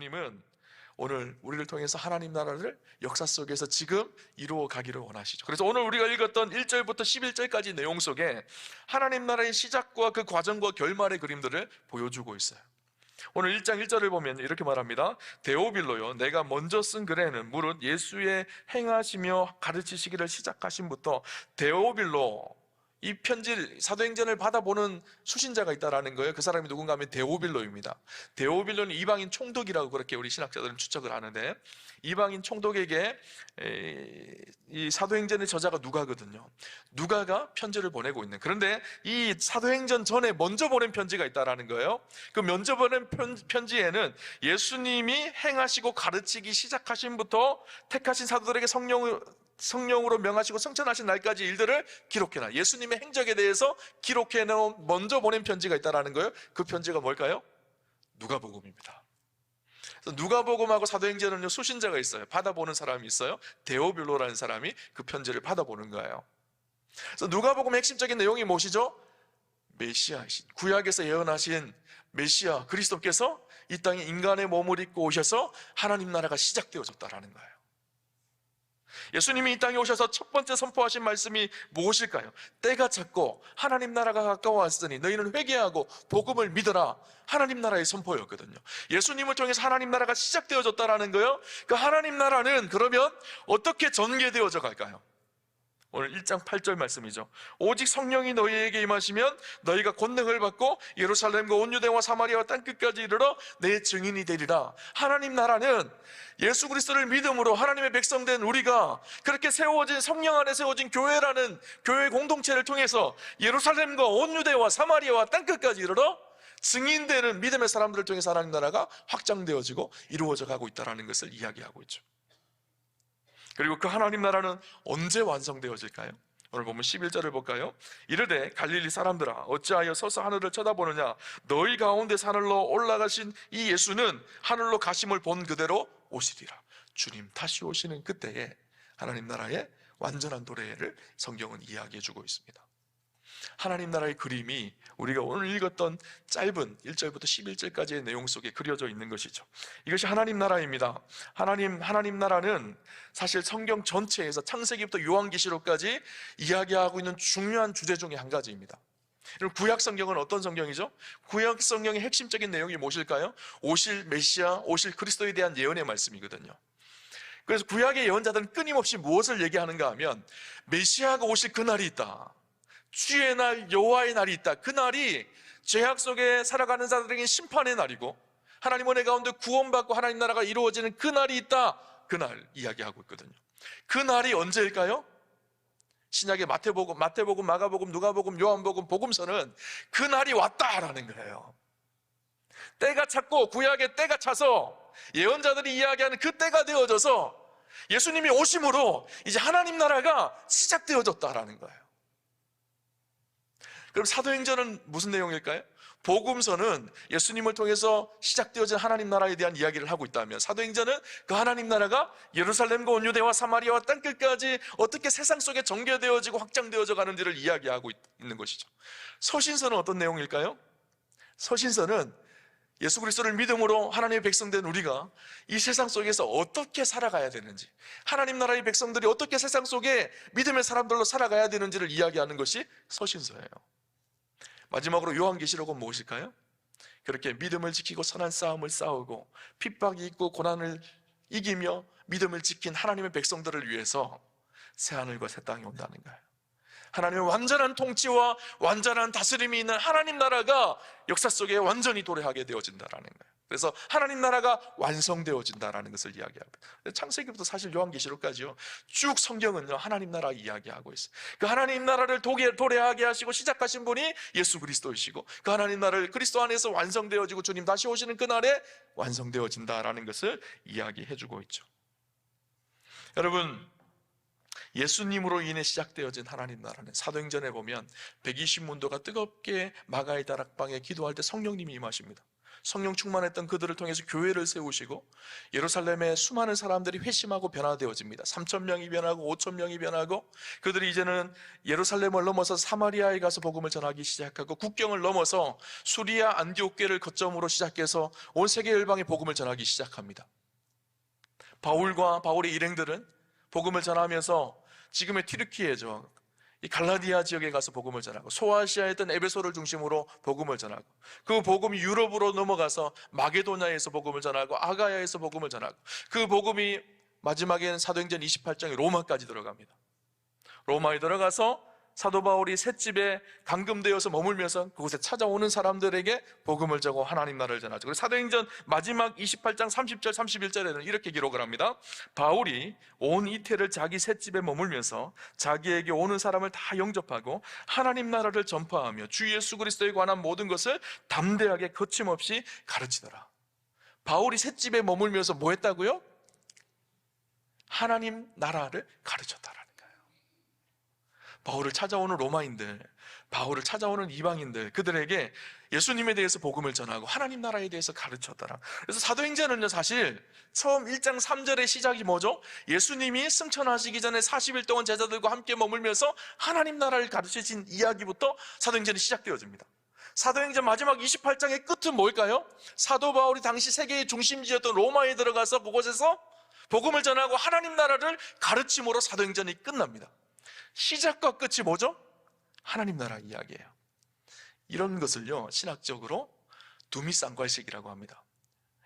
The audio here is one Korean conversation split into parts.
예수님은 오늘 우리를 통해서 하나님 나라를 역사 속에서 지금 이루어 가기를 원하시죠. 그래서 오늘 우리가 읽었던 1절부터 11절까지 내용 속에 하나님 나라의 시작과 그 과정과 결말의 그림들을 보여주고 있어요. 오늘 1장 1절을 보면 이렇게 말합니다. 데오빌로요, 내가 먼저 쓴 글에는 무릇 예수의 행하시며 가르치시기를 시작하신부터 데오빌로, 이 편지 사도행전을 받아보는 수신자가 있다라는 거예요. 그 사람이 누군가 하면 데오빌로입니다. 데오빌로는 이방인 총독이라고 그렇게 우리 신학자들은 추측을 하는데, 이방인 총독에게 이 사도행전의 저자가 누가거든요. 누가가 편지를 보내고 있는, 그런데 이 사도행전 전에 먼저 보낸 편지가 있다라는 거예요. 그 먼저 보낸 편지에는 예수님이 행하시고 가르치기 시작하신부터 택하신 사도들에게 성령으로 명하시고 성천하신 날까지 일들을 기록해놔, 예수님의 행적에 대해서 기록해놓은 먼저 보낸 편지가 있다는 거예요. 그 편지가 뭘까요? 누가복음입니다. 누가복음하고 사도행전은요, 수신자가 있어요. 받아보는 사람이 있어요. 데오빌로라는 사람이 그 편지를 받아보는 거예요. 그래서 누가복음의 핵심적인 내용이 무엇이죠? 메시아이신, 구약에서 예언하신 메시아 그리스도께서 이 땅에 인간의 몸을 입고 오셔서 하나님 나라가 시작되어졌다라는 거예요. 예수님이 이 땅에 오셔서 첫 번째 선포하신 말씀이 무엇일까요? 때가 찼고 하나님 나라가 가까워왔으니 너희는 회개하고 복음을 믿어라, 하나님 나라의 선포였거든요. 예수님을 통해서 하나님 나라가 시작되어졌다라는 거예요. 그 하나님 나라는 그러면 어떻게 전개되어져 갈까요? 오늘 1장 8절 말씀이죠. 오직 성령이 너희에게 임하시면 너희가 권능을 받고 예루살렘과 온 유대와 사마리아와 땅끝까지 이르러 내 증인이 되리라. 하나님 나라는 예수 그리스도를 믿음으로 하나님의 백성된 우리가 그렇게 세워진, 성령 안에 세워진 교회라는 교회 공동체를 통해서 예루살렘과 온 유대와 사마리아와 땅끝까지 이르러 증인되는 믿음의 사람들을 통해서 하나님 나라가 확장되어지고 이루어져 가고 있다는 것을 이야기하고 있죠. 그리고 그 하나님 나라는 언제 완성되어질까요? 오늘 보면 11절을 볼까요? 이르되 갈릴리 사람들아, 어찌하여 서서 하늘을 쳐다보느냐? 너희 가운데 하늘로 올라가신 이 예수는 하늘로 가심을 본 그대로 오시리라. 주님 다시 오시는 그때에 하나님 나라의 완전한 도래를 성경은 이야기해 주고 있습니다. 하나님 나라의 그림이 우리가 오늘 읽었던 짧은 1절부터 11절까지의 내용 속에 그려져 있는 것이죠. 이것이 하나님 나라입니다. 하나님 나라는 사실 성경 전체에서 창세기부터 요한계시록까지 이야기하고 있는 중요한 주제 중에 한 가지입니다. 구약 성경은 어떤 성경이죠? 구약 성경의 핵심적인 내용이 무엇일까요? 오실 메시아, 오실 그리스도에 대한 예언의 말씀이거든요. 그래서 구약의 예언자들은 끊임없이 무엇을 얘기하는가 하면 메시아가 오실 그날이 있다, 주의 날, 여호와의 날이 있다. 그날이 죄악 속에 살아가는 자들에게 심판의 날이고 하나님 은혜 가운데 구원받고 하나님 나라가 이루어지는 그날이 있다. 그날 이야기하고 있거든요. 그날이 언제일까요? 신약의 마태복음, 마가복음, 누가복음, 요한복음, 복음서는 그날이 왔다라는 거예요. 때가 찼고 구약의 때가 차서 예언자들이 이야기하는 그 때가 되어져서 예수님이 오심으로 이제 하나님 나라가 시작되어졌다라는 거예요. 그럼 사도행전은 무슨 내용일까요? 복음서는 예수님을 통해서 시작되어진 하나님 나라에 대한 이야기를 하고 있다면, 사도행전은 그 하나님 나라가 예루살렘과 온 유대와 사마리아와 땅끝까지 어떻게 세상 속에 전개되어지고 확장되어져 가는지를 이야기하고 있는 것이죠. 서신서는 어떤 내용일까요? 서신서는 예수 그리스도를 믿음으로 하나님의 백성된 우리가 이 세상 속에서 어떻게 살아가야 되는지, 하나님 나라의 백성들이 어떻게 세상 속에 믿음의 사람들로 살아가야 되는지를 이야기하는 것이 서신서예요. 마지막으로 요한계시록은 무엇일까요? 그렇게 믿음을 지키고 선한 싸움을 싸우고 핍박이 있고 고난을 이기며 믿음을 지킨 하나님의 백성들을 위해서 새하늘과 새 땅이 온다는 거예요. 하나님의 완전한 통치와 완전한 다스림이 있는 하나님 나라가 역사 속에 완전히 도래하게 되어진다는 거예요. 그래서 하나님 나라가 완성되어진다는 것을 이야기합니다. 창세기부터 사실 요한계시록까지요, 쭉 성경은요 하나님 나라 이야기하고 있어요. 그 하나님 나라를 도래하게 하시고 시작하신 분이 예수 그리스도이시고, 그 하나님 나라를 그리스도 안에서 완성되어지고 주님 다시 오시는 그날에 완성되어진다라는 것을 이야기해주고 있죠. 여러분, 예수님으로 인해 시작되어진 하나님 나라는 사도행전에 보면 120문도가 뜨겁게 마가의 다락방에 기도할 때 성령님이 임하십니다. 성령 충만했던 그들을 통해서 교회를 세우시고 예루살렘에 수많은 사람들이 회심하고 변화되어집니다. 3,000명이 변하고 5,000명이 변하고 그들이 이제는 예루살렘을 넘어서 사마리아에 가서 복음을 전하기 시작하고 국경을 넘어서 수리아 안디옥교를 거점으로 시작해서 온 세계 열방에 복음을 전하기 시작합니다. 바울과 바울의 일행들은 복음을 전하면서 지금의 튀르키예죠, 이 갈라디아 지역에 가서 복음을 전하고 소아시아에 있던 에베소를 중심으로 복음을 전하고 그 복음이 유럽으로 넘어가서 마게도냐에서 복음을 전하고 아가야에서 복음을 전하고 그 복음이 마지막엔 사도행전 28장에 로마까지 들어갑니다. 로마에 들어가서 사도 바울이 셋집에 감금되어서 머물면서 그곳에 찾아오는 사람들에게 복음을 전하고 하나님 나라를 전하죠. 그래서 사도행전 마지막 28장 30절 31절에는 이렇게 기록을 합니다. 바울이 온 이태를 자기 셋집에 머물면서 자기에게 오는 사람을 다 영접하고 하나님 나라를 전파하며 주 예수 그리스도에 관한 모든 것을 담대하게 거침없이 가르치더라. 바울이 셋집에 머물면서 뭐 했다고요? 하나님 나라를 가르쳤다라는 거예요. 바울을 찾아오는 로마인들, 바울을 찾아오는 이방인들, 그들에게 예수님에 대해서 복음을 전하고 하나님 나라에 대해서 가르쳤더라. 그래서 사도행전은요, 사실 처음 1장 3절의 시작이 뭐죠? 예수님이 승천하시기 전에 40일 동안 제자들과 함께 머물면서 하나님 나라를 가르치신 이야기부터 사도행전이 시작되어집니다. 사도행전 마지막 28장의 끝은 뭘까요? 사도 바울이 당시 세계의 중심지였던 로마에 들어가서 그곳에서 복음을 전하고 하나님 나라를 가르침으로 사도행전이 끝납니다. 시작과 끝이 뭐죠? 하나님 나라 이야기예요. 이런 것을요, 신학적으로 두미쌍괄식이라고 합니다.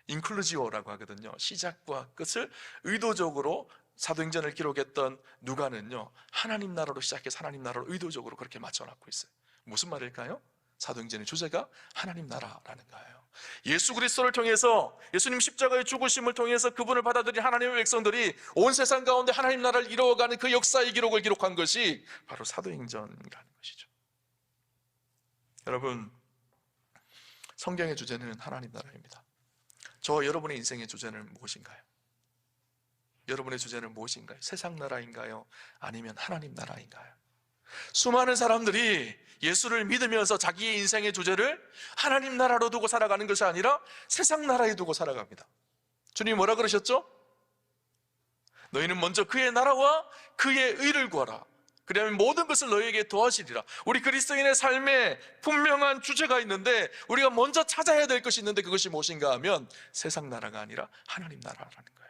인클루지오라고 하거든요. 시작과 끝을 의도적으로 사도행전을 기록했던 누가는요, 하나님 나라로 시작해서 하나님 나라로 의도적으로 그렇게 맞춰놨고 있어요. 무슨 말일까요? 사도행전의 주제가 하나님 나라라는 거예요. 예수 그리스도를 통해서, 예수님 십자가의 죽으심을 통해서 그분을 받아들인 하나님의 백성들이 온 세상 가운데 하나님 나라를 이루어가는 그 역사의 기록을 기록한 것이 바로 사도행전이라는 것이죠. 여러분, 성경의 주제는 하나님 나라입니다. 저와 여러분의 인생의 주제는 무엇인가요? 여러분의 주제는 무엇인가요? 세상 나라인가요? 아니면 하나님 나라인가요? 수많은 사람들이 예수를 믿으면서 자기의 인생의 주제를 하나님 나라로 두고 살아가는 것이 아니라 세상 나라에 두고 살아갑니다. 주님이 뭐라 그러셨죠? 너희는 먼저 그의 나라와 그의 의를 구하라. 그러면 모든 것을 너희에게 더하시리라. 우리 그리스도인의 삶에 분명한 주제가 있는데 우리가 먼저 찾아야 될 것이 있는데 그것이 무엇인가 하면 세상 나라가 아니라 하나님 나라라는 거예요.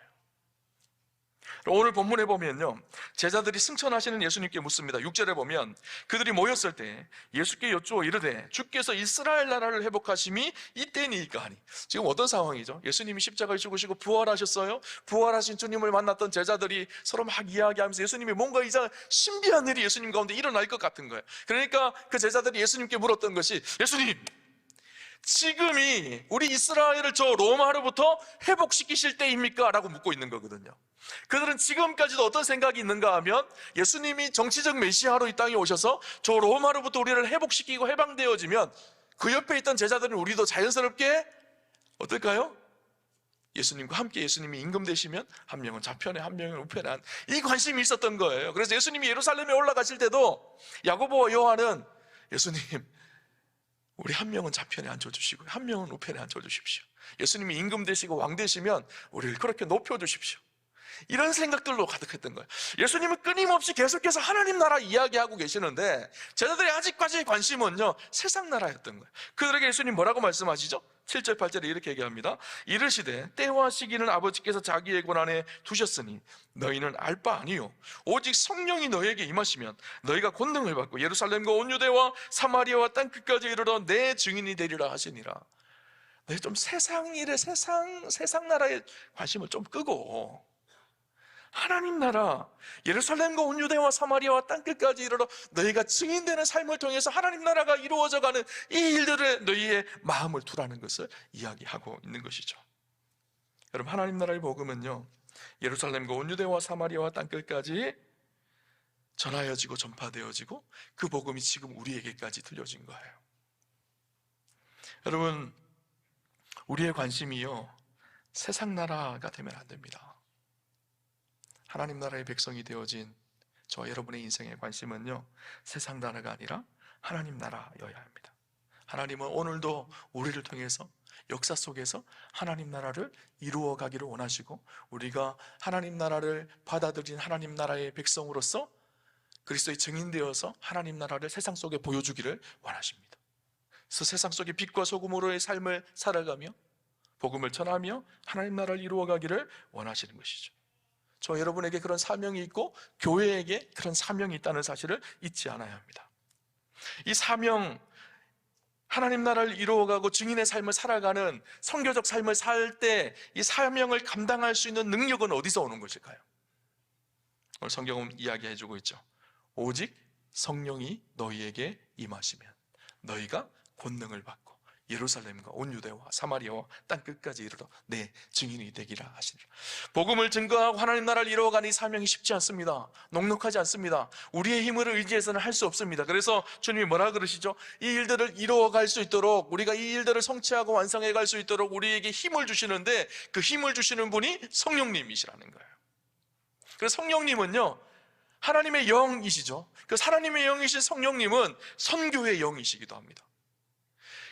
오늘 본문에 보면요, 제자들이 승천하시는 예수님께 묻습니다. 6절에 보면 그들이 모였을 때 예수께 여쭈어 이르되 주께서 이스라엘 나라를 회복하심이 이때니까 하니. 지금 어떤 상황이죠? 예수님이 십자가에 죽으시고 부활하셨어요. 부활하신 주님을 만났던 제자들이 서로 막 이야기하면서 예수님이 뭔가 이상 신비한 일이 예수님 가운데 일어날 것 같은 거예요. 그러니까 그 제자들이 예수님께 물었던 것이, 예수님, 지금이 우리 이스라엘을 저 로마로부터 회복시키실 때입니까? 라고 묻고 있는 거거든요. 그들은 지금까지도 어떤 생각이 있는가 하면 예수님이 정치적 메시아로 이 땅에 오셔서 저 로마로부터 우리를 회복시키고 해방되어지면 그 옆에 있던 제자들은 우리도 자연스럽게 어떨까요? 예수님과 함께 예수님이 임금되시면 한 명은 좌편에 한 명은 우편에 한, 이 관심이 있었던 거예요. 그래서 예수님이 예루살렘에 올라가실 때도 야고보와 요한은 예수님, 우리 한 명은 좌편에 앉혀주시고 한 명은 우편에 앉혀주십시오. 예수님이 임금 되시고 왕 되시면 우리를 그렇게 높여주십시오. 이런 생각들로 가득했던 거예요. 예수님은 끊임없이 계속해서 하나님 나라 이야기하고 계시는데 제자들의 아직까지의 관심은요, 세상 나라였던 거예요. 그들에게 예수님 뭐라고 말씀하시죠? 7절 8절에 이렇게 얘기합니다. 이르시되 때와 시기는 아버지께서 자기의 권한에 두셨으니 너희는 알 바 아니요 오직 성령이 너희에게 임하시면 너희가 권능을 받고 예루살렘과 온 유대와 사마리아와 땅 끝까지 이르러 내 증인이 되리라 하시니라. 너희 좀 세상 일에 세상 나라에 관심을 좀 끄고 하나님 나라, 예루살렘과 온 유대와 사마리아와 땅끝까지 이르러 너희가 증인되는 삶을 통해서 하나님 나라가 이루어져가는 이 일들에 너희의 마음을 두라는 것을 이야기하고 있는 것이죠. 여러분, 하나님 나라의 복음은요, 예루살렘과 온 유대와 사마리아와 땅끝까지 전하여지고 전파되어지고 그 복음이 지금 우리에게까지 들려진 거예요. 여러분, 우리의 관심이요, 세상 나라가 되면 안 됩니다. 하나님 나라의 백성이 되어진 저와 여러분의 인생의 관심은요, 세상 나라가 아니라 하나님 나라여야 합니다. 하나님은 오늘도 우리를 통해서 역사 속에서 하나님 나라를 이루어 가기를 원하시고, 우리가 하나님 나라를 받아들인 하나님 나라의 백성으로서 그리스도의 증인되어서 하나님 나라를 세상 속에 보여주기를 원하십니다. 그래서 세상 속의 빛과 소금으로의 삶을 살아가며 복음을 전하며 하나님 나라를 이루어 가기를 원하시는 것이죠. 저 여러분에게 그런 사명이 있고 교회에게 그런 사명이 있다는 사실을 잊지 않아야 합니다. 이 사명, 하나님 나라를 이루어가고 증인의 삶을 살아가는 선교적 삶을 살 때 이 사명을 감당할 수 있는 능력은 어디서 오는 것일까요? 오늘 성경은 이야기해주고 있죠. 오직 성령이 너희에게 임하시면 너희가 권능을 받고 예루살렘과 온 유대와 사마리아와 땅 끝까지 이르러 내 증인이 되기라 하시니라. 복음을 증거하고 하나님 나라를 이루어가는 이 사명이 쉽지 않습니다. 넉넉하지 않습니다. 우리의 힘을 의지해서는 할 수 없습니다. 그래서 주님이 뭐라 그러시죠? 이 일들을 이루어갈 수 있도록, 우리가 이 일들을 성취하고 완성해 갈 수 있도록 우리에게 힘을 주시는데, 그 힘을 주시는 분이 성령님이시라는 거예요. 그래서 성령님은요, 하나님의 영이시죠. 그 하나님의 영이신 성령님은 선교의 영이시기도 합니다.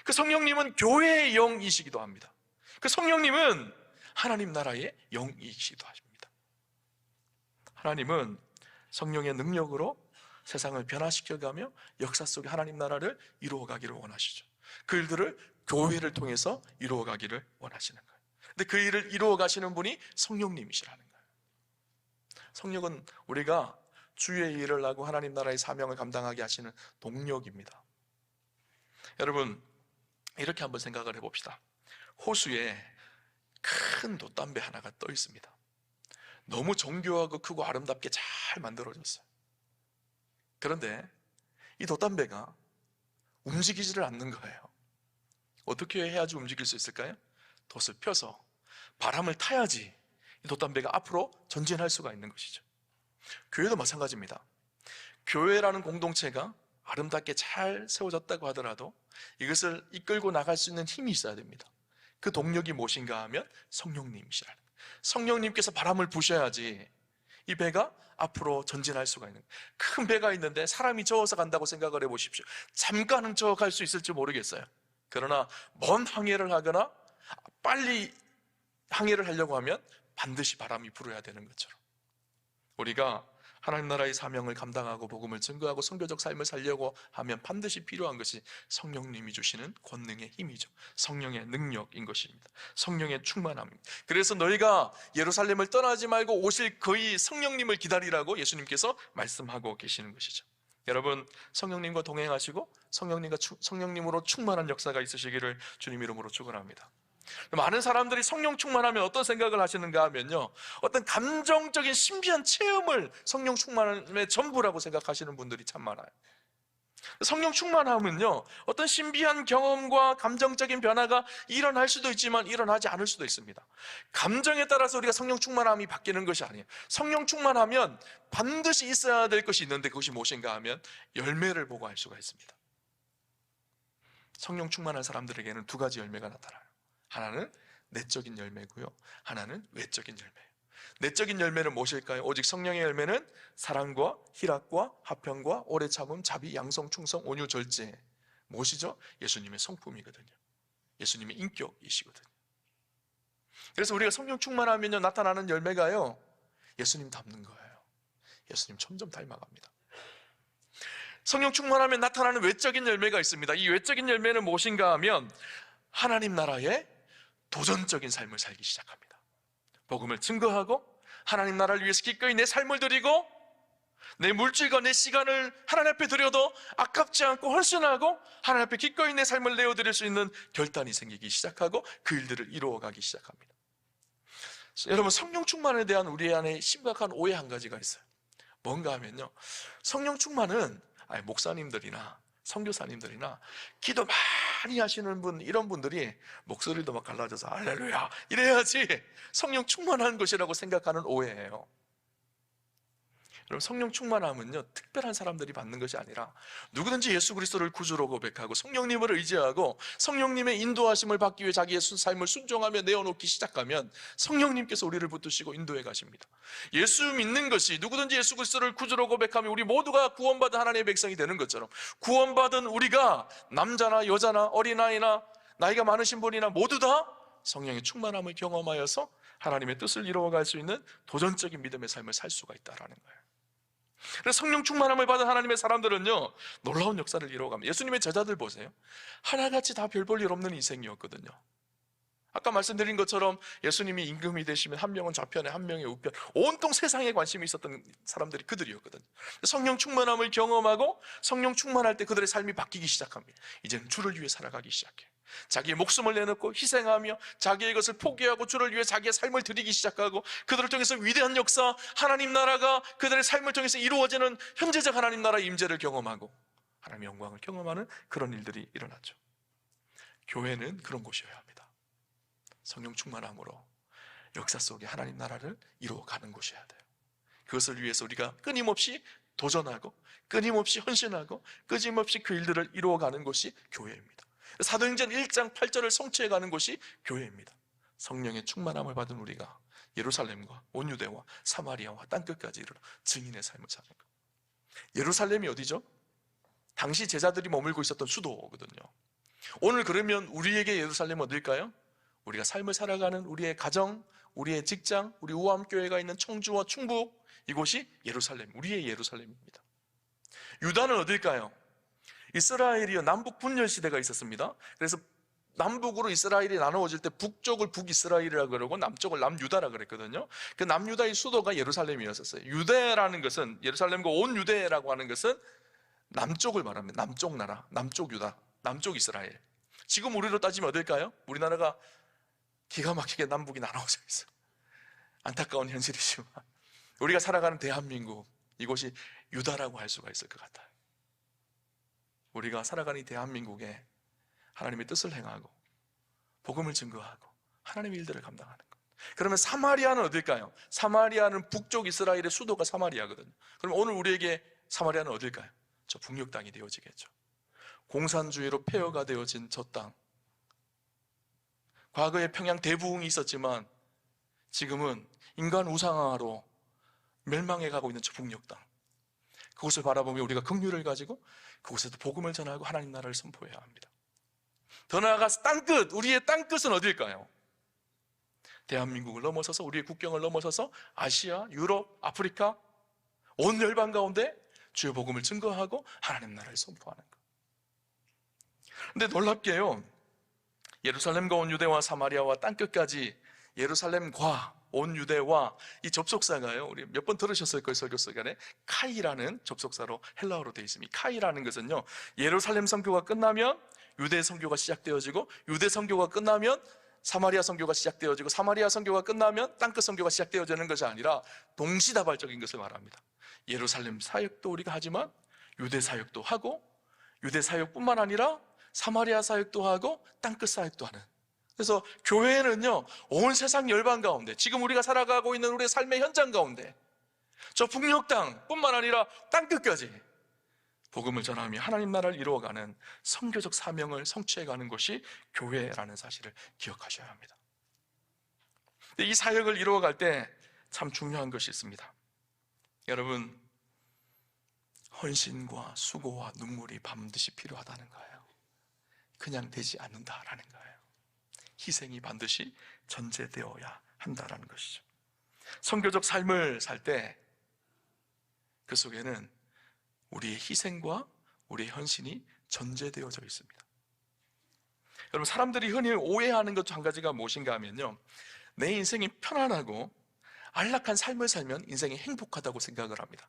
그 성령님은 교회의 영이시기도 합니다. 그 성령님은 하나님 나라의 영이시기도 하십니다. 하나님은 성령의 능력으로 세상을 변화시켜가며 역사 속에 하나님 나라를 이루어가기를 원하시죠. 그 일들을 교회를 통해서 이루어가기를 원하시는 거예요. 근데 그 일을 이루어가시는 분이 성령님이시라는 거예요. 성령은 우리가 주의 일을 하고 하나님 나라의 사명을 감당하게 하시는 동력입니다. 여러분, 이렇게 한번 생각을 해봅시다. 호수에 큰 돛담배 하나가 떠 있습니다. 너무 정교하고 크고 아름답게 잘 만들어졌어요. 그런데 이 돛담배가 움직이지를 않는 거예요. 어떻게 해야지 움직일 수 있을까요? 돛을 펴서 바람을 타야지 이 돛담배가 앞으로 전진할 수가 있는 것이죠. 교회도 마찬가지입니다. 교회라는 공동체가 아름답게 잘 세워졌다고 하더라도 이것을 이끌고 나갈 수 있는 힘이 있어야 됩니다. 그 동력이 무엇인가 하면 성령님이시라는 거예요. 성령님께서 바람을 부셔야지 이 배가 앞으로 전진할 수가 있는 거예요. 큰 배가 있는데 사람이 저어서 간다고 생각을 해보십시오. 잠깐은 저어갈 수 있을지 모르겠어요. 그러나 먼 항해를 하거나 빨리 항해를 하려고 하면 반드시 바람이 불어야 되는 것처럼, 우리가 하나님 나라의 사명을 감당하고 복음을 증거하고 선교적 삶을 살려고 하면 반드시 필요한 것이 성령님이 주시는 권능의 힘이죠. 성령의 능력인 것입니다. 성령의 충만함입니다. 그래서 너희가 예루살렘을 떠나지 말고 오실 그의 성령님을 기다리라고 예수님께서 말씀하고 계시는 것이죠. 여러분, 성령님과 동행하시고 성령님으로 충만한 역사가 있으시기를 주님 이름으로 축원합니다. 많은 사람들이 성령 충만하면 어떤 생각을 하시는가 하면요, 어떤 감정적인 신비한 체험을 성령 충만함의 전부라고 생각하시는 분들이 참 많아요. 성령 충만함은요, 어떤 신비한 경험과 감정적인 변화가 일어날 수도 있지만 일어나지 않을 수도 있습니다. 감정에 따라서 우리가 성령 충만함이 바뀌는 것이 아니에요. 성령 충만하면 반드시 있어야 될 것이 있는데 그것이 무엇인가 하면 열매를 보고 알 수가 있습니다. 성령 충만한 사람들에게는 두 가지 열매가 나타나요. 하나는 내적인 열매고요, 하나는 외적인 열매예요. 내적인 열매는 무엇일까요? 오직 성령의 열매는 사랑과 희락과 화평과 오래 참음, 자비, 양성, 충성, 온유, 절제. 무엇이죠? 예수님의 성품이거든요. 예수님의 인격이시거든요. 그래서 우리가 성령 충만하면요, 나타나는 열매가요, 예수님 닮는 거예요. 예수님 점점 닮아갑니다. 성령 충만하면 나타나는 외적인 열매가 있습니다. 이 외적인 열매는 무엇인가 하면 하나님 나라의 도전적인 삶을 살기 시작합니다. 복음을 증거하고 하나님 나라를 위해서 기꺼이 내 삶을 드리고 내 물질과 내 시간을 하나님 앞에 드려도 아깝지 않고 헌신하고 하나님 앞에 기꺼이 내 삶을 내어드릴 수 있는 결단이 생기기 시작하고 그 일들을 이루어가기 시작합니다. 여러분, 성령 충만에 대한 우리 안에 심각한 오해 한 가지가 있어요. 뭔가 하면요, 성령 충만은 목사님들이나 선교사님들이나 기도 많이 하시는 분, 이런 분들이 목소리도 막 갈라져서 할렐루야 이래야지 성령 충만한 것이라고 생각하는 오해예요. 여러분, 성령 충만함은요, 특별한 사람들이 받는 것이 아니라 누구든지 예수 그리스도를 구주로 고백하고 성령님을 의지하고 성령님의 인도하심을 받기 위해 자기의 삶을 순종하며 내어놓기 시작하면 성령님께서 우리를 붙드시고 인도해 가십니다. 예수 믿는 것이, 누구든지 예수 그리스도를 구주로 고백하면 우리 모두가 구원받은 하나님의 백성이 되는 것처럼, 구원받은 우리가 남자나 여자나 어린아이나 나이가 많으신 분이나 모두 다 성령의 충만함을 경험하여서 하나님의 뜻을 이루어갈 수 있는 도전적인 믿음의 삶을 살 수가 있다라는 거예요. 그래서 성령 충만함을 받은 하나님의 사람들은요, 놀라운 역사를 이루어갑니다. 예수님의 제자들 보세요. 하나같이 다 별 볼 일 없는 인생이었거든요. 아까 말씀드린 것처럼 예수님이 임금이 되시면 한 명은 좌편에 한 명이 우편, 온통 세상에 관심이 있었던 사람들이 그들이었거든요. 성령 충만함을 경험하고 성령 충만할 때 그들의 삶이 바뀌기 시작합니다. 이제는 주를 위해 살아가기 시작해요. 자기의 목숨을 내놓고 희생하며 자기의 것을 포기하고 주를 위해 자기의 삶을 드리기 시작하고, 그들을 통해서 위대한 역사, 하나님 나라가 그들의 삶을 통해서 이루어지는 현재적 하나님 나라의 임재를 경험하고 하나님의 영광을 경험하는 그런 일들이 일어났죠. 교회는 그런 곳이어야 합니다. 성령 충만함으로 역사 속에 하나님 나라를 이루어가는 곳이어야 돼요. 그것을 위해서 우리가 끊임없이 도전하고 끊임없이 헌신하고 끊임없이 그 일들을 이루어가는 곳이 교회입니다. 사도행전 1장 8절을 성취해가는 곳이 교회입니다. 성령의 충만함을 받은 우리가 예루살렘과 온 유대와 사마리아와 땅끝까지 이르러 증인의 삶을 사는 것. 예루살렘이 어디죠? 당시 제자들이 머물고 있었던 수도거든요. 오늘 그러면 우리에게 예루살렘은 어딜까요? 우리가 삶을 살아가는 우리의 가정, 우리의 직장, 우리 우암교회가 있는 청주와 충북, 이곳이 예루살렘, 우리의 예루살렘입니다. 유다는 어딜까요? 이스라엘이요, 남북 분열 시대가 있었습니다. 그래서 남북으로 이스라엘이 나누어질 때 북쪽을 북이스라엘이라고 그러고 남쪽을 남유다라고 그랬거든요. 그 남유다의 수도가 예루살렘이었어요. 유대라는 것은, 예루살렘과 온 유대라고 하는 것은 남쪽을 말합니다. 남쪽 나라, 남쪽 유다, 남쪽 이스라엘. 지금 우리로 따지면 어딜까요? 우리나라가 기가 막히게 남북이 나눠져 있어요. 안타까운 현실이지만 우리가 살아가는 대한민국, 이곳이 유다라고 할 수가 있을 것 같아요. 우리가 살아가는 이 대한민국에 하나님의 뜻을 행하고 복음을 증거하고 하나님의 일들을 감당하는 것. 그러면 사마리아는 어딜까요? 사마리아는 북쪽 이스라엘의 수도가 사마리아거든요. 그럼 오늘 우리에게 사마리아는 어딜까요? 저 북녘 땅이 되어지겠죠. 공산주의로 폐허가 되어진 저 땅. 과거에 평양 대부흥이 있었지만 지금은 인간 우상화로 멸망해가고 있는 저 북녘 땅. 그곳을 바라보며 우리가 긍휼을 가지고 그곳에도 복음을 전하고 하나님 나라를 선포해야 합니다. 더 나아가서 땅끝, 우리의 땅끝은 어딜까요? 대한민국을 넘어서서, 우리의 국경을 넘어서서 아시아, 유럽, 아프리카 온 열방 가운데 주의 복음을 증거하고 하나님 나라를 선포하는 것. 근데 놀랍게요, 예루살렘과 온 유대와 사마리아와 땅끝까지, 예루살렘과 온 유대와 이 접속사가요, 우리 몇 번 들으셨을 거예요. 설교 시간에 카이라는 접속사로 헬라어로 되어 있습니다. 카이라는 것은요, 예루살렘 선교가 끝나면 유대 선교가 시작되어지고, 유대 선교가 끝나면 사마리아 선교가 시작되어지고, 사마리아 선교가 끝나면 땅끝 선교가 시작되어지는 것이 아니라 동시다발적인 것을 말합니다. 예루살렘 사역도 우리가 하지만 유대 사역도 하고, 유대 사역뿐만 아니라 사마리아 사역도 하고 땅끝 사역도 하는. 그래서 교회는요, 온 세상 열방 가운데, 지금 우리가 살아가고 있는 우리의 삶의 현장 가운데, 저 북녘 땅뿐만 아니라 땅끝까지 복음을 전하며 하나님 나라를 이루어가는 선교적 사명을 성취해가는 것이 교회라는 사실을 기억하셔야 합니다. 이 사역을 이루어갈 때 참 중요한 것이 있습니다. 여러분, 헌신과 수고와 눈물이 반드시 필요하다는 거예요. 그냥 되지 않는다라는 거예요. 희생이 반드시 전제되어야 한다라는 것이죠. 선교적 삶을 살 때 그 속에는 우리의 희생과 우리의 헌신이 전제되어져 있습니다. 여러분, 사람들이 흔히 오해하는 것 한 가지가 무엇인가 하면요, 내 인생이 편안하고 안락한 삶을 살면 인생이 행복하다고 생각을 합니다.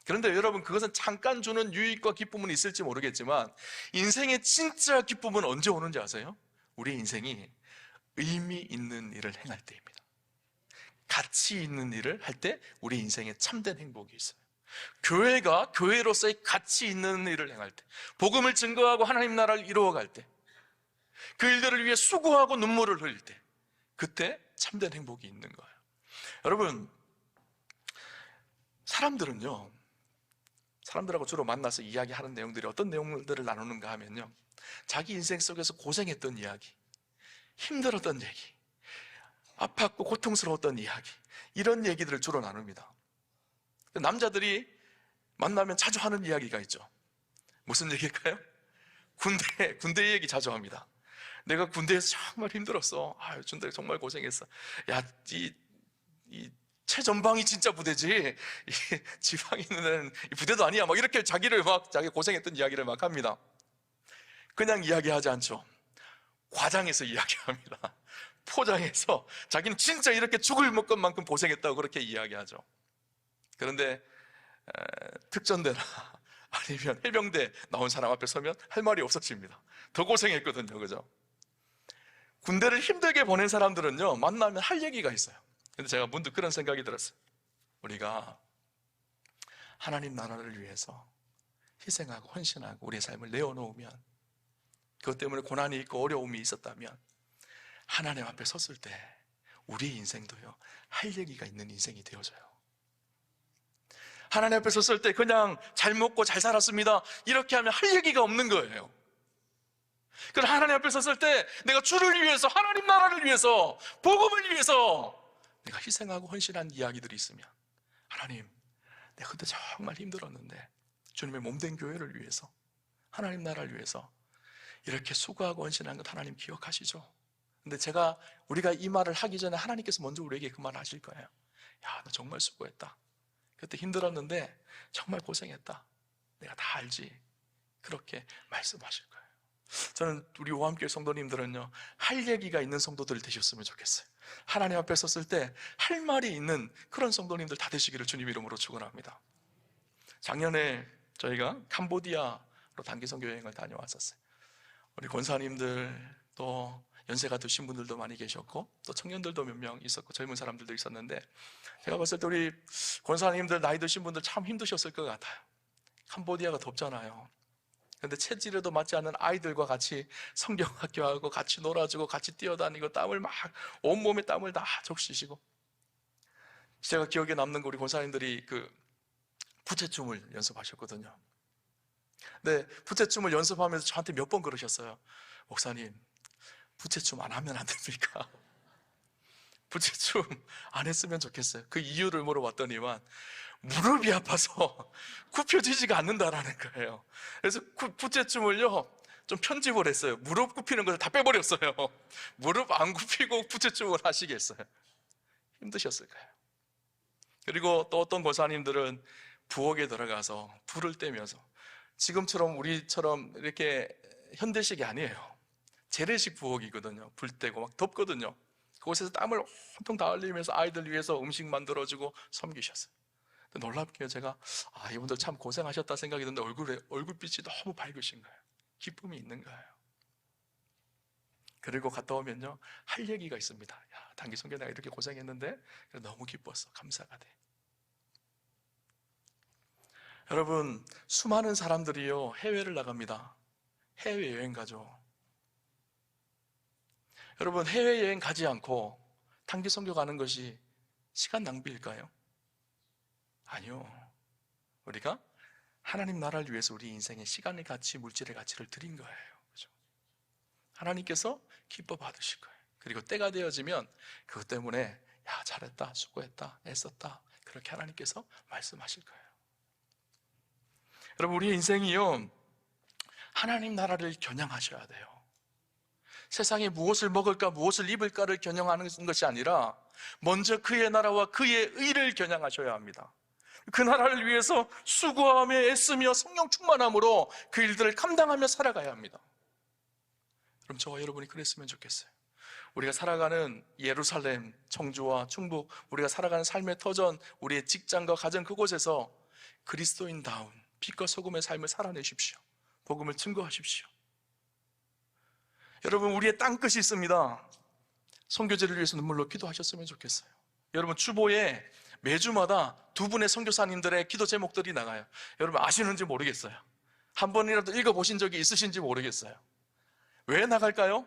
그런데 여러분, 그것은 잠깐 주는 유익과 기쁨은 있을지 모르겠지만 인생의 진짜 기쁨은 언제 오는지 아세요? 우리 인생이 의미 있는 일을 행할 때입니다. 가치 있는 일을 할 때 우리 인생에 참된 행복이 있어요. 교회가 교회로서의 가치 있는 일을 행할 때, 복음을 증거하고 하나님 나라를 이루어갈 때, 그 일들을 위해 수고하고 눈물을 흘릴 때, 그때 참된 행복이 있는 거예요. 여러분, 사람들은요, 사람들하고 주로 만나서 이야기하는 내용들이 어떤 내용들을 나누는가 하면요, 자기 인생 속에서 고생했던 이야기, 힘들었던 얘기, 아팠고 고통스러웠던 이야기, 이런 얘기들을 주로 나눕니다. 남자들이 만나면 자주 하는 이야기가 있죠. 무슨 얘기일까요? 군대 얘기 자주 합니다. 내가 군대에서 정말 힘들었어. 아유, 준대 정말 고생했어. 야, 이 최전방이 진짜 부대지. 이 지방에 있는 애는 이 부대도 아니야. 막 이렇게 자기 고생했던 이야기를 막 합니다. 그냥 이야기하지 않죠. 과장해서 이야기합니다. 포장해서 자기는 진짜 이렇게 죽을 것만큼 고생했다고 그렇게 이야기하죠. 그런데 특전대나 아니면 해병대 나온 사람 앞에 서면 할 말이 없어집니다. 더 고생했거든요. 그죠? 군대를 힘들게 보낸 사람들은요, 만나면 할 얘기가 있어요. 근데 제가 문득 그런 생각이 들었어요. 우리가 하나님 나라를 위해서 희생하고 헌신하고 우리의 삶을 내어놓으면, 그것 때문에 고난이 있고 어려움이 있었다면 하나님 앞에 섰을 때 우리의 인생도요, 할 얘기가 있는 인생이 되어져요. 하나님 앞에 섰을 때 그냥 잘 먹고 잘 살았습니다, 이렇게 하면 할 얘기가 없는 거예요. 그럼 하나님 앞에 섰을 때 내가 주를 위해서, 하나님 나라를 위해서, 복음을 위해서 내가 희생하고 헌신한 이야기들이 있으면, 하나님, 내가 그때 정말 힘들었는데 주님의 몸된 교회를 위해서, 하나님 나라를 위해서 이렇게 수고하고 헌신한 것 하나님 기억하시죠? 근데 우리가 이 말을 하기 전에 하나님께서 먼저 우리에게 그 말을 하실 거예요. 야, 너 정말 수고했다. 그때 힘들었는데 정말 고생했다. 내가 다 알지. 그렇게 말씀하실 거예요. 저는 우리 오함교회 성도님들은요, 할 얘기가 있는 성도들 되셨으면 좋겠어요. 하나님 앞에 섰을 때 할 말이 있는 그런 성도님들 다 되시기를 주님 이름으로 축원합니다. 작년에 저희가 캄보디아로 단기 선교 여행을 다녀왔었어요. 우리 권사님들, 또 연세가 드신 분들도 많이 계셨고, 또 청년들도 몇 명 있었고, 젊은 사람들도 있었는데, 제가 봤을 때 우리 권사님들, 나이 드신 분들 참 힘드셨을 것 같아요. 캄보디아가 덥잖아요. 근데 체질에도 맞지 않는 아이들과 같이 성경학교하고 같이 놀아주고 같이 뛰어다니고 땀을 막, 온몸에 땀을 다 적시시고, 제가 기억에 남는 거, 우리 권사님들이 그 부채춤을 연습하셨거든요. 근데 부채춤을 연습하면서 저한테 몇 번 그러셨어요. 목사님, 부채춤 안 하면 안 됩니까? 부채춤 안 했으면 좋겠어요. 그 이유를 물어봤더니만 무릎이 아파서 굽혀지지가 않는다라는 거예요. 그래서 부채춤을요 좀 편집을 했어요. 무릎 굽히는 것을 다 빼버렸어요. 무릎 안 굽히고 부채춤을 하시겠어요. 힘드셨을 거예요. 그리고 또 어떤 권사님들은 부엌에 들어가서 불을 떼면서, 지금처럼 우리처럼 이렇게 현대식이 아니에요. 재래식 부엌이거든요. 불 떼고 막 덥거든요. 그곳에서 땀을 온통 다 흘리면서 아이들 위해서 음식 만들어주고 섬기셨어요. 놀랍게요, 제가 이분들 참 고생하셨다 생각이 드는데 얼굴빛이 너무 밝으신 거예요. 기쁨이 있는 거예요. 그리고 갔다 오면요, 할 얘기가 있습니다. 야, 단기 선교 내가 이렇게 고생했는데 너무 기뻤어, 감사가 돼. 여러분, 수많은 사람들이요 해외를 나갑니다. 해외여행 가죠. 여러분, 해외여행 가지 않고 단기 선교 가는 것이 시간 낭비일까요? 아니요. 우리가 하나님 나라를 위해서 우리 인생의 시간의 가치, 물질의 가치를 드린 거예요. 그죠? 하나님께서 기뻐 받으실 거예요. 그리고 때가 되어지면 그것 때문에 야, 잘했다, 수고했다, 애썼다, 그렇게 하나님께서 말씀하실 거예요. 여러분, 우리의 인생이요 하나님 나라를 겨냥하셔야 돼요. 세상에 무엇을 먹을까, 무엇을 입을까를 겨냥하는 것이 아니라 먼저 그의 나라와 그의 의를 겨냥하셔야 합니다. 그 나라를 위해서 수고하며 애쓰며 성령 충만함으로 그 일들을 감당하며 살아가야 합니다. 그럼 저와 여러분이 그랬으면 좋겠어요. 우리가 살아가는 예루살렘, 청주와 충북, 우리가 살아가는 삶의 터전, 우리의 직장과 가정, 그곳에서 그리스도인다운 빛과 소금의 삶을 살아내십시오. 복음을 증거하십시오. 여러분, 우리의 땅끝이 있습니다. 선교제를 위해서 눈물로 기도하셨으면 좋겠어요. 여러분, 주보에 매주마다 두 분의 선교사님들의 기도 제목들이 나가요. 여러분 아시는지 모르겠어요. 한 번이라도 읽어보신 적이 있으신지 모르겠어요. 왜 나갈까요?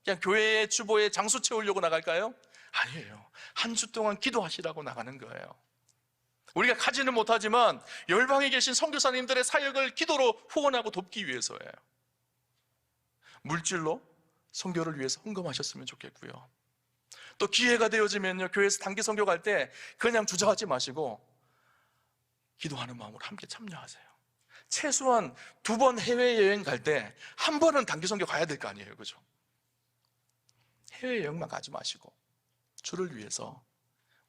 그냥 교회의 주보에 장수 채우려고 나갈까요? 아니에요. 한 주 동안 기도하시라고 나가는 거예요. 우리가 가지는 못하지만 열방에 계신 선교사님들의 사역을 기도로 후원하고 돕기 위해서예요. 물질로 선교를 위해서 헌금하셨으면 좋겠고요. 또 기회가 되어지면요, 교회에서 단기 선교 갈 때 그냥 주저하지 마시고 기도하는 마음으로 함께 참여하세요. 최소한 2번 해외여행 갈 때 한 번은 단기 선교 가야 될 거 아니에요, 그죠? 해외여행만 가지 마시고 주를 위해서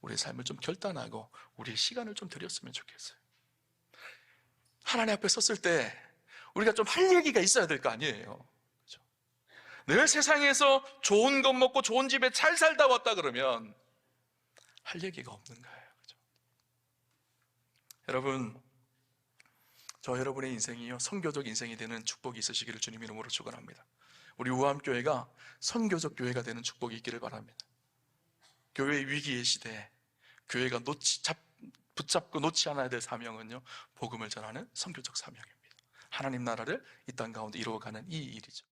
우리의 삶을 좀 결단하고 우리의 시간을 좀 드렸으면 좋겠어요. 하나님 앞에 섰을 때 우리가 좀 할 얘기가 있어야 될 거 아니에요. 그렇죠? 늘 세상에서 좋은 것 먹고 좋은 집에 잘 살다 왔다 그러면 할 얘기가 없는 거예요. 그렇죠? 여러분, 저 여러분의 인생이요 선교적 인생이 되는 축복이 있으시기를 주님 이름으로 축원합니다. 우리 우암교회가 선교적 교회가 되는 축복이 있기를 바랍니다. 교회의 위기의 시대에 교회가 붙잡고 놓지 않아야 될 사명은요, 복음을 전하는 선교적 사명입니다. 하나님 나라를 이 땅 가운데 이루어가는 이 일이죠.